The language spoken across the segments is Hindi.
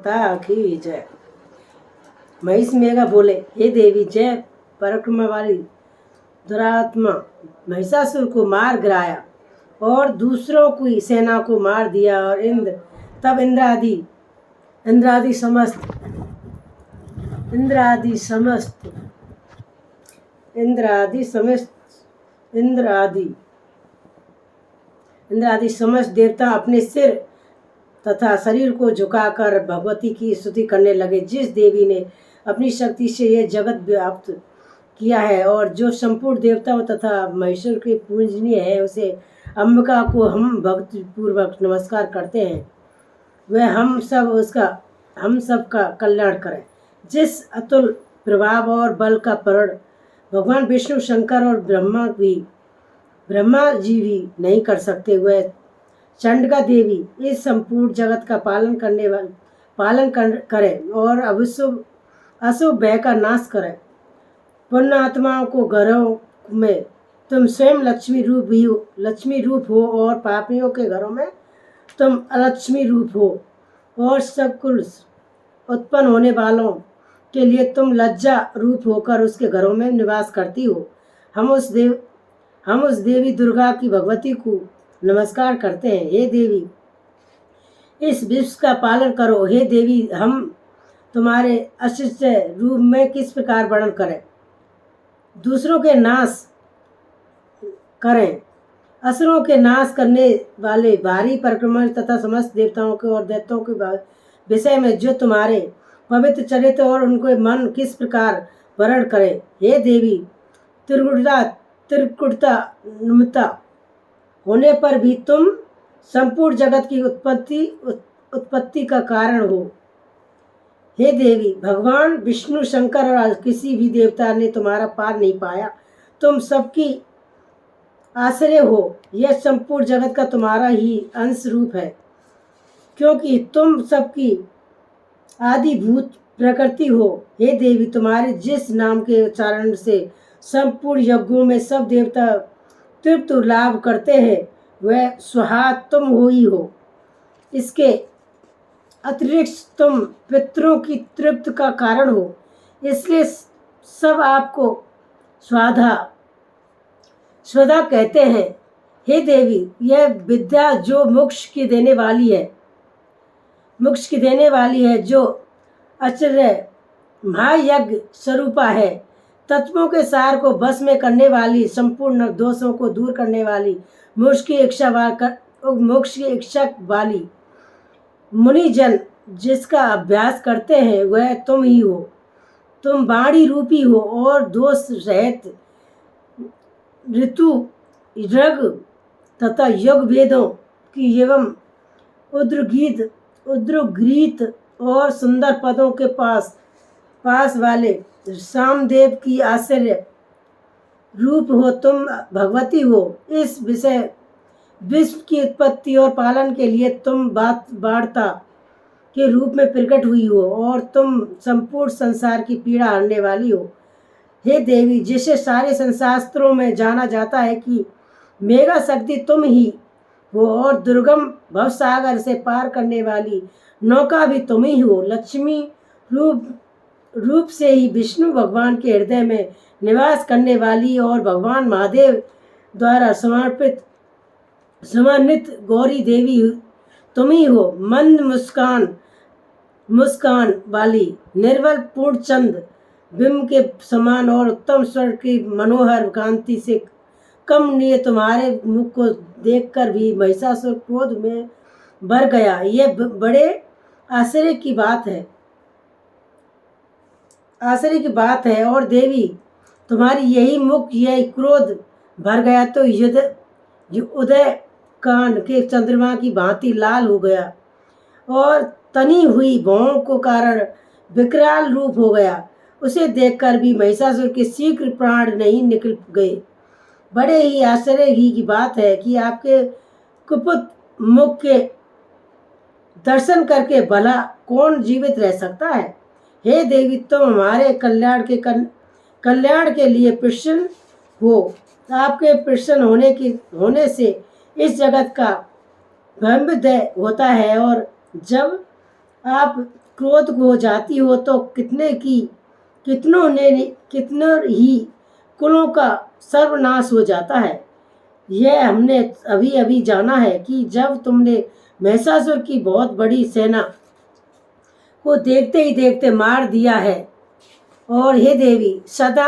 माता की जय। महिष मेघा बोले, हे देवी, जय पराक्रम वाली दुरात्मा महिषासुर को मार गिराया और दूसरों की सेना को मार दिया। और तब इंद्रादि समस्त देवता अपने सिर तथा शरीर को झुकाकर भगवती की स्तुति करने लगे। जिस देवी ने अपनी शक्ति से यह जगत व्याप्त किया है और जो संपूर्ण देवताओं तथा महेश्वर के पूजनीय है, उसे अंबिका को हम भक्ति पूर्वक नमस्कार करते हैं। वह हम सब का कल्याण करें। जिस अतुल प्रभाव और बल का प्रण भगवान विष्णु, शंकर और ब्रह्मा जी भी नहीं कर सकते, वह चंडिका देवी इस संपूर्ण जगत का पालन करे और अशुभ भय का नाश करे। पुण्य आत्माओं को घरों में तुम स्वयं लक्ष्मी रूप हो और पापियों के घरों में तुम अलक्ष्मी रूप हो और सब कुल उत्पन्न होने वालों के लिए तुम लज्जा रूप होकर उसके घरों में निवास करती हो। हम उस देवी दुर्गा की भगवती को नमस्कार करते हैं। हे देवी, इस विश्व का पालन करो। हे देवी, हम तुम्हारे अशिष्ट रूप में किस प्रकार वर्णन करें। दूसरों के नाश करें। असुरों के नाश करने वाले भारी पराक्रमी तथा समस्त देवताओं के और दैत्यों के विषय में जो तुम्हारे पवित्र चरित्र और उनके मन किस प्रकार वर्णन करें। हे देवी, त्रिकुटता निमित्ता होने पर भी तुम संपूर्ण जगत की उत्पत्ति का कारण हो। हे देवी, भगवान विष्णु, शंकर और किसी भी देवता ने तुम्हारा पार नहीं पाया। तुम सबकी आश्रय हो। यह संपूर्ण जगत का तुम्हारा ही अंश रूप है, क्योंकि तुम सबकी आदिभूत प्रकृति हो। हे देवी, तुम्हारे जिस नाम के उच्चारण से संपूर्ण यज्ञों में सब देवता तृप्त लाभ करते हैं, वह स्वहा तुम हो ही हो। इसके अतिरिक्त तुम पितरों की तृप्ति का कारण हो, इसलिए सब आपको स्वधा कहते हैं। हे देवी, यह विद्या जो मोक्ष की देने वाली है, जो आश्चर्य महायज्ञ स्वरूपा है, तत्वों के सार को बस में करने वाली, संपूर्ण दोषों को दूर करने वाली, मोक्ष की इच्छा वाली, मुनिजन जिसका अभ्यास करते हैं, वह तुम ही हो। तुम वाणी रूपी हो और दोष रहित ऋतु, ऋग तथा योग वेदों की एवं उद्रगीत और सुंदर पदों के पास वाले सामदेव की आश्चर्य रूप हो। तुम भगवती हो। इस विश्व की उत्पत्ति और पालन के लिए तुम वार्ता के रूप में प्रकट हुई हो और तुम संपूर्ण संसार की पीड़ा हरने वाली हो। हे देवी, जिसे सारे संशास्त्रों में जाना जाता है कि मेघा शक्ति तुम ही हो और दुर्गम भवसागर से पार करने वाली नौका भी तुम ही हो। लक्ष्मी रूप से ही विष्णु भगवान के हृदय में निवास करने वाली और भगवान महादेव द्वारा सम्मानित गौरी देवी तुम ही हो। मंद मुस्कान वाली, निर्मल पूर्णचंद बिंब के समान और उत्तम स्वर की मनोहर कांति से कमनीय तुम्हारे मुख को देखकर भी महिषासुर क्रोध में भर गया। यह बड़े आश्चर्य की बात है। और देवी, तुम्हारी यही मुख यह क्रोध भर गया तो उदय कांड के चंद्रमा की भांति लाल हो गया और तनी हुई भौं को कारण विकराल रूप हो गया। उसे देखकर भी महिषासुर के शीघ्र प्राण नहीं निकल गए। बड़े ही आश्चर्य की बात है कि आपके कुपित मुख के दर्शन करके भला कौन जीवित रह सकता है। हे देवी, तुम हमारे कल्याण के लिए प्रसन्न हो। आपके प्रसन्न होने से इस जगत का भ्रमोदय होता है और जब आप क्रोध हो जाती हो तो कितनों ही कुलों का सर्वनाश हो जाता है। यह हमने अभी अभी जाना है कि जब तुमने महिषासुर की बहुत बड़ी सेना को देखते ही देखते मार दिया है, और हे देवी सदा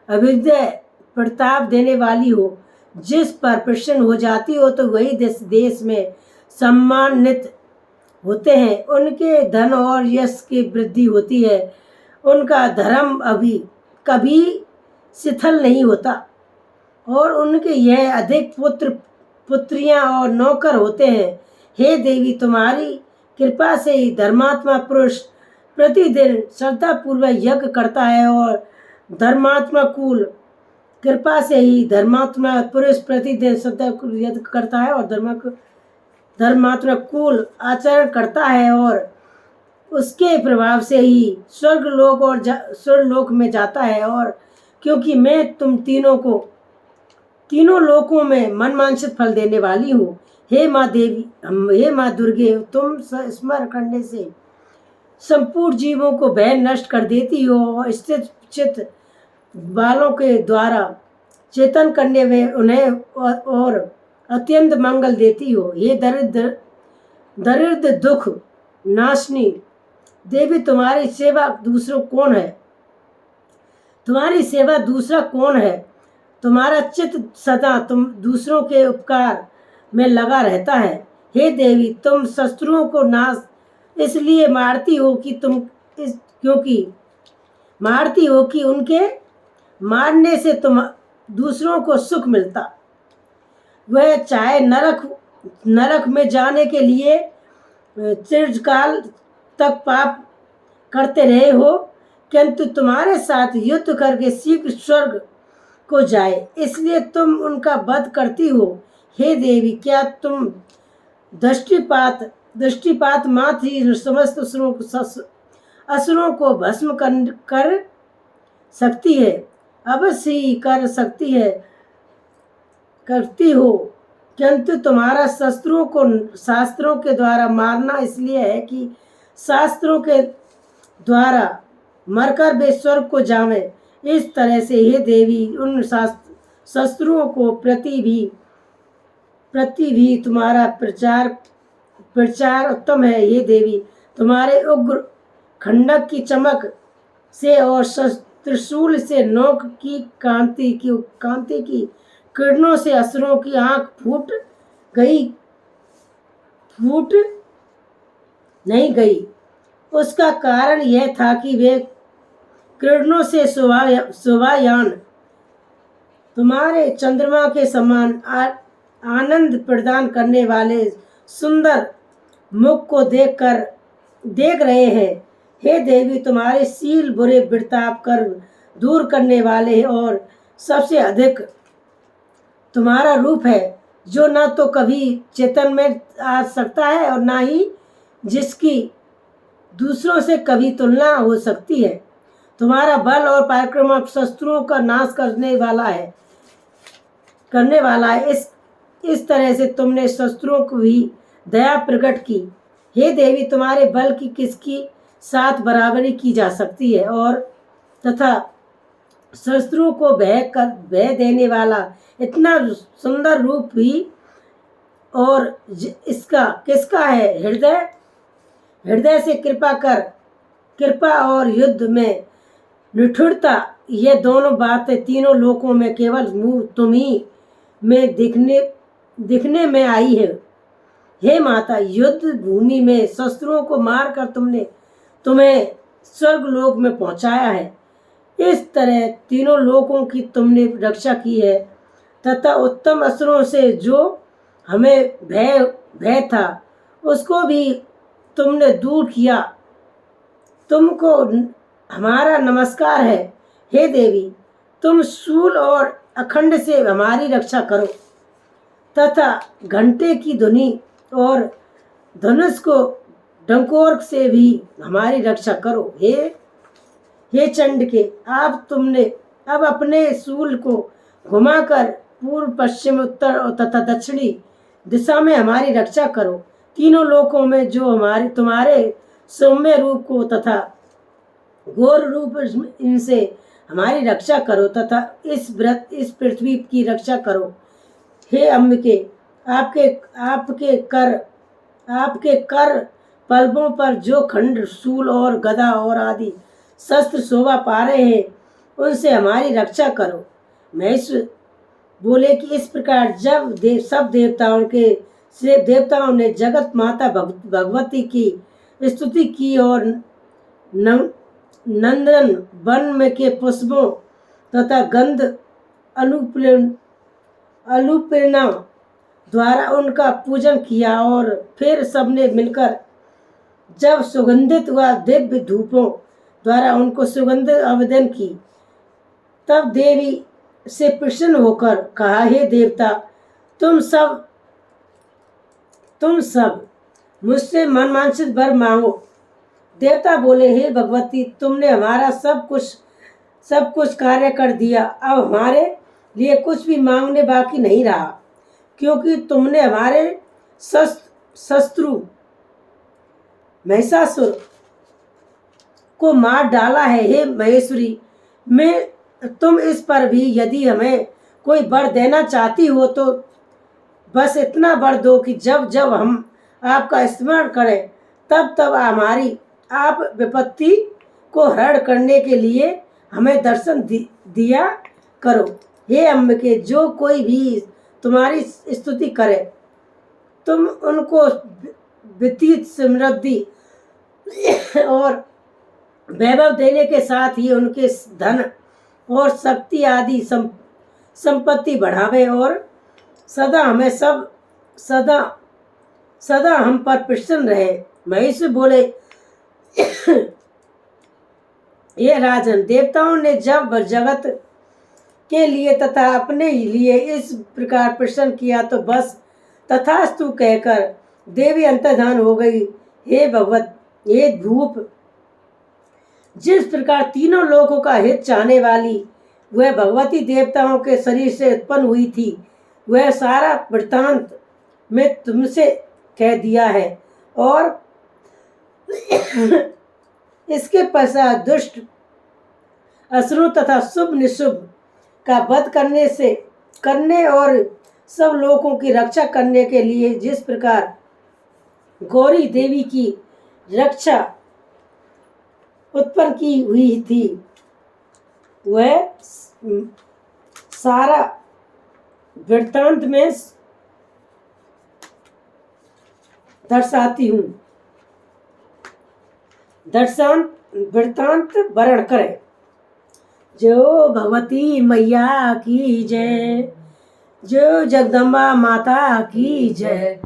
अभ्युदय प्रताप देने वाली हो, जिस पर प्रसन्न हो जाती हो तो वही देश में सम्मानित होते हैं, उनके धन और यश की वृद्धि होती है, उनका धर्म अभी कभी शिथिल नहीं होता, और उनके यह अधिक पुत्रियां और नौकर होते हैं। हे देवी तुम्हारी कृपा से ही धर्मात्मा पुरुष प्रतिदिन श्रद्धापूर्वक यज्ञ करता है, और धर्मात्मा कुल कृपा से ही धर्मात्मा पुरुष प्रतिदिन श्रद्धापूर्वक यज्ञ करता है और धर्मात्मा कुल आचरण करता है, और उसके प्रभाव से ही स्वर्ग लोक में जाता है। और क्योंकि मैं तुम तीनों लोकों में मनवांछित फल देने वाली हूँ, हे माँ देवी, हे माँ दुर्गे, तुम स्मरण करने से संपूर्ण जीवों को भय नष्ट कर देती हो, और स्थित चित्त बालों के द्वारा चेतन करने में उन्हें और अत्यंत मंगल देती हो। ये दरिद्र दुख नाशनी देवी, तुम्हारी सेवा दूसरा कौन है? तुम्हारा चित्त सदा तुम दूसरों के उपकार में लगा रहता है। हे देवी, तुम शत्रुओं को नाश इसलिए मारती हो कि उनके मारने से तुम दूसरों को सुख मिलता। वह चाहे नरक में जाने के लिए चिरकाल तक पाप करते रहे हो, किंतु तुम्हारे साथ युद्ध करके शीघ्र स्वर्ग को जाए, इसलिए तुम उनका वध करती हो। हे देवी, क्या तुम दृष्टिपात मात्र ही समस्त असुरों को भस्म कर सकती है? अवश्य ही करती हो, किंतु तुम्हारा शस्त्रों को शास्त्रों के द्वारा मारना इसलिए है कि शास्त्रों के द्वारा मरकर वे स्वर्ग को जावें। इस तरह से हे देवी, उन शस्त्रों को प्रति भी तुम्हारा प्रचार उत्तम है। हे देवी, तुम्हारे उग्र खंडक की चमक से और त्रिशूल से नोक की कांति की किरणों से असुरों की आंख फूट नहीं गई। उसका कारण यह था कि वे किरणों से शोभायान तुम्हारे चंद्रमा के समान आनंद प्रदान करने वाले सुंदर मुख को देख रहे हैं। हे देवी, तुम्हारे शील बुरे बिरताप कर दूर करने वाले और सबसे अधिक तुम्हारा रूप है, जो न तो कभी चेतन में आ सकता है और न ही जिसकी दूसरों से कभी तुलना हो सकती है। तुम्हारा बल और पराक्रम शत्रुओं का नाश करने वाला है। इस तरह से तुमने शत्रुओं को भी दया प्रकट की। हे देवी, तुम्हारे बल की किसकी साथ बराबरी की जा सकती है, और तथा शत्रुओं को भय देने वाला इतना सुंदर रूप भी और इसका किसका है? हृदय से कृपा और युद्ध में निठुरता, ये दोनों बातें तीनों लोकों में केवल तुम ही में दिखने में आई है। हे माता, युद्ध भूमि में शस्त्रों को मारकर तुम्हें स्वर्ग लोक में पहुंचाया है। इस तरह तीनों लोकों की तुमने रक्षा की है, तथा उत्तम असुरों से जो हमें भय था उसको भी तुमने दूर किया। तुमको हमारा नमस्कार है। हे देवी, तुम शूल और अखंड से हमारी रक्षा करो, तथा घंटे की ध्वनि और धनुष को डंकोर से भी हमारी रक्षा करो। हे चंडिके, अब अपने शूल को घुमाकर पूर्व पश्चिम उत्तर और तथा दक्षिणी दिशा में हमारी रक्षा करो। तीनों लोकों में जो तुम्हारे सौम्य रूप को तथा घोर रूप इनसे हमारी रक्षा करो तथा इस पृथ्वी की रक्षा करो। हे अम्बिके, आपके आपके कर पल्लवों पर जो खंड, शूल और गदा और आदि शस्त्र शोभा पा रहे हैं, उनसे हमारी रक्षा करो। महेश्वर बोले कि इस प्रकार जब सब देवताओं ने जगत माता भगवती की स्तुति की और नंदन वन में के पुष्पों तथा गंध अनुप्रेरणा द्वारा उनका पूजन किया और फिर सबने मिलकर जब सुगंधित व दिव्य धूपों द्वारा उनको सुगंध आवेदन की, तब देवी से प्रसन्न होकर कहा, हे देवता, तुम सब मुझसे मनवांछित वर मांगो। देवता बोले, हे भगवती, तुमने हमारा सब कुछ कार्य कर दिया। अब हमारे लिए कुछ भी मांगने बाकी नहीं रहा, क्योंकि तुमने हमारे शत्रु महिषासुर को मार डाला है। हे महेश्वरी, तुम इस पर भी यदि हमें कोई वर देना चाहती हो तो बस इतना वर दो कि जब जब हम आपका स्मरण करें तब तब आप विपत्ति को हरण करने के लिए हमें दर्शन दिया करो। हे अम्बिके, जो कोई भी तुम्हारी स्तुति करे तुम उनको वित्तीय समृद्धि और वैभव देने के साथ ही उनके धन और शक्ति आदि संपत्ति बढ़ावे और सदा हम पर प्रसन्न रहे। महेश बोले, ये राजन, देवताओं ने जब जगत के लिए तथा अपने लिए इस प्रकार प्रसन्न किया तो बस तथास्तु कहकर देवी अंतर्धान हो गई। हे भगवत, हे धूप, जिस प्रकार तीनों लोगों का हित चाहने वाली वह भगवती देवताओं के शरीर से उत्पन्न हुई थी, वह सारा वृत्तांत मैं तुमसे कह दिया है। और इसके पश्चात दुष्ट असुरों तथा शुभ निशुभ का वध करने और सब लोगों की रक्षा करने के लिए जिस प्रकार गौरी देवी की रक्षा उत्पन्न की हुई थी, वह सारा वृत्तांत में दर्शाती हूँ। वृत्तांत वर्ण करें। जो भगवती मैया की जय, जो जगदम्बा माता की जय।